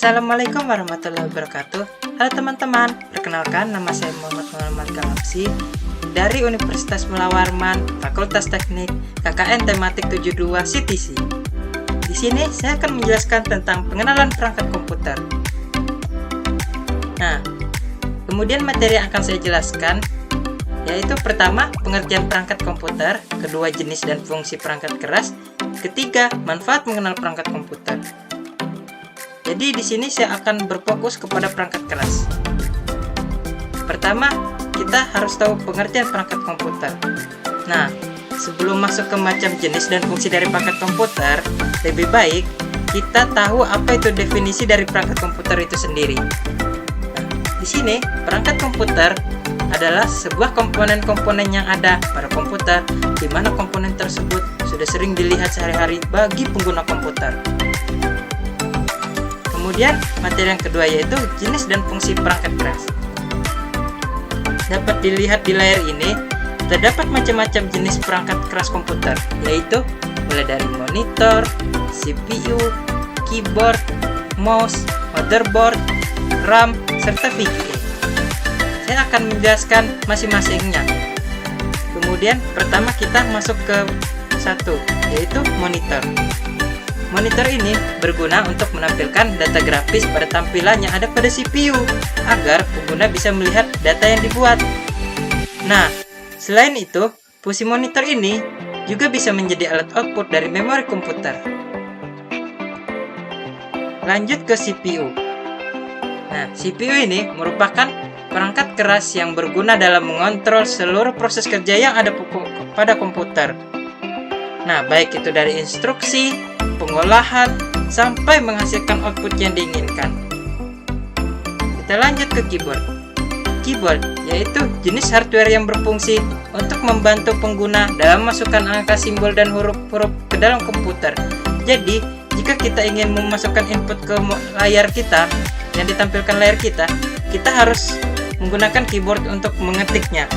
Assalamualaikum warahmatullahi wabarakatuh. Halo teman-teman, perkenalkan nama saya Muhammad Kalapsi dari Universitas Mula Warman, Fakultas Teknik, KKN Tematik 72 CTC. Di sini saya akan menjelaskan tentang pengenalan perangkat komputer. Nah, kemudian materi yang akan saya jelaskan yaitu pertama, pengertian perangkat komputer, kedua, jenis dan fungsi perangkat keras, ketiga, manfaat mengenal perangkat komputer. Jadi di sini saya akan berfokus kepada perangkat keras. Pertama, kita harus tahu pengertian perangkat komputer. Nah, sebelum masuk ke macam jenis dan fungsi dari perangkat komputer, lebih baik kita tahu apa itu definisi dari perangkat komputer itu sendiri. Nah, di sini perangkat komputer adalah sebuah komponen-komponen yang ada pada komputer, di mana komponen tersebut sudah sering dilihat sehari-hari bagi pengguna komputer. Kemudian materi yang kedua yaitu jenis dan fungsi perangkat keras. Dapat dilihat di layar ini, terdapat macam-macam jenis perangkat keras komputer, yaitu mulai dari monitor, CPU, keyboard, mouse, motherboard, RAM, serta VGA. Saya akan menjelaskan masing-masingnya. Kemudian pertama kita masuk ke satu, yaitu monitor. Monitor ini berguna untuk menampilkan data grafis pada tampilan yang ada pada CPU agar pengguna bisa melihat data yang dibuat. Nah, selain itu, fungsi monitor ini juga bisa menjadi alat output dari memori komputer. Lanjut ke CPU. Nah, CPU ini merupakan perangkat keras yang berguna dalam mengontrol seluruh proses kerja yang ada pada komputer. Nah, baik itu dari instruksi, pengolahan, sampai menghasilkan output yang diinginkan. Kita lanjut ke keyboard. Keyboard yaitu jenis hardware yang berfungsi untuk membantu pengguna dalam memasukkan angka, simbol, dan huruf-huruf ke dalam komputer. Jadi, jika kita ingin memasukkan input ke layar kita, yang ditampilkan layar kita harus menggunakan keyboard untuk mengetiknya.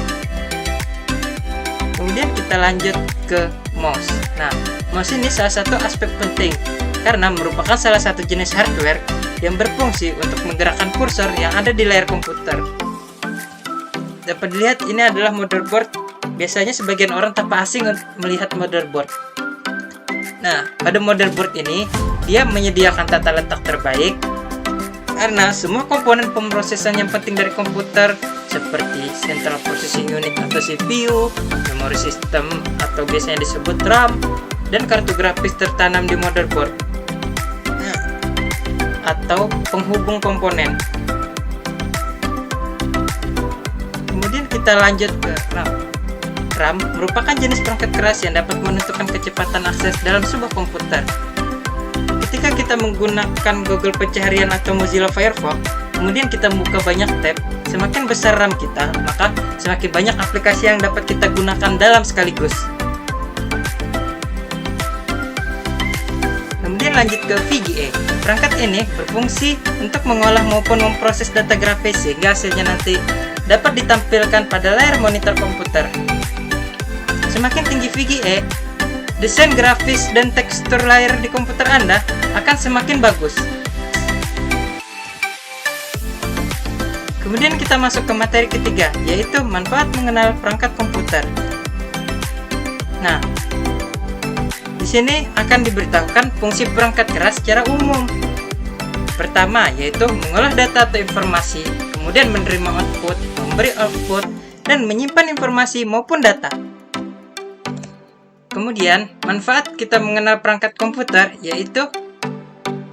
Kemudian kita lanjut ke mouse. Nah, mouse ini salah satu aspek penting karena merupakan salah satu jenis hardware yang berfungsi untuk menggerakkan kursor yang ada di layar komputer. Dapat dilihat ini adalah motherboard. Biasanya sebagian orang tanpa asing untuk melihat motherboard. Nah, pada motherboard ini dia menyediakan tata letak terbaik karena semua komponen pemrosesan yang penting dari komputer seperti Central Processing Unit atau CPU, memori sistem atau biasanya disebut RAM, dan kartu grafis tertanam di motherboard atau penghubung komponen. Kemudian kita lanjut ke RAM. RAM merupakan jenis perangkat keras yang dapat menentukan kecepatan akses dalam sebuah komputer. Ketika kita menggunakan Google pencaharian atau Mozilla Firefox, kemudian kita buka banyak tab, semakin besar RAM kita, maka semakin banyak aplikasi yang dapat kita gunakan dalam sekaligus. Kemudian lanjut ke VGA. Perangkat ini berfungsi untuk mengolah maupun memproses data grafis sehingga hasilnya nanti dapat ditampilkan pada layar monitor komputer. Semakin tinggi VGA, desain grafis dan tekstur layar di komputer Anda akan semakin bagus. Kemudian kita masuk ke materi ketiga, yaitu manfaat mengenal perangkat komputer. Nah, di sini akan diberitahukan fungsi perangkat keras secara umum. Pertama, yaitu mengolah data atau informasi, kemudian menerima output, memberi output, dan menyimpan informasi maupun data. Kemudian, manfaat kita mengenal perangkat komputer yaitu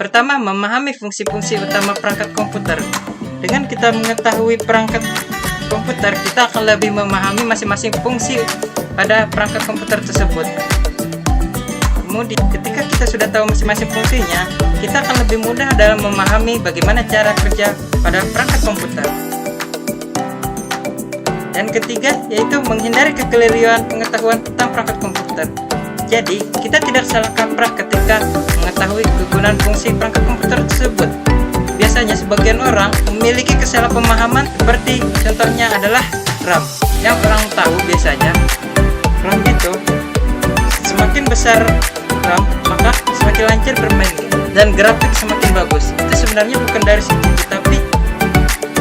pertama, memahami fungsi-fungsi utama perangkat komputer. Dengan kita mengetahui perangkat komputer, kita akan lebih memahami masing-masing fungsi pada perangkat komputer tersebut. Kemudian, ketika kita sudah tahu masing-masing fungsinya, kita akan lebih mudah dalam memahami bagaimana cara kerja pada perangkat komputer. Dan ketiga, yaitu menghindari kekeliruan pengetahuan tentang perangkat komputer. Jadi, kita tidak salah kaprah ketika mengetahui kegunaan fungsi perangkat komputer tersebut. Biasanya sebagian orang memiliki kesalahpahaman seperti contohnya adalah RAM. Yang orang tahu biasanya, RAM itu semakin besar RAM, maka semakin lancar bermain. dan grafik semakin bagus. Itu sebenarnya bukan dari CPU, tapi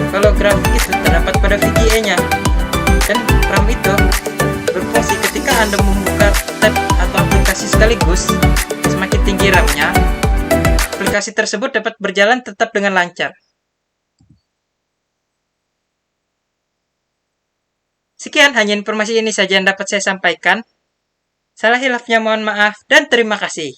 kalau grafik itu terdapat pada VGA-nya. Dan RAM itu berfungsi ketika Anda membuka tab atau aplikasi sekaligus. Semakin tinggi RAM-nya, aplikasi tersebut dapat berjalan tetap dengan lancar. Sekian hanya informasi ini saja yang dapat saya sampaikan. Salah hilafnya mohon maaf dan terima kasih.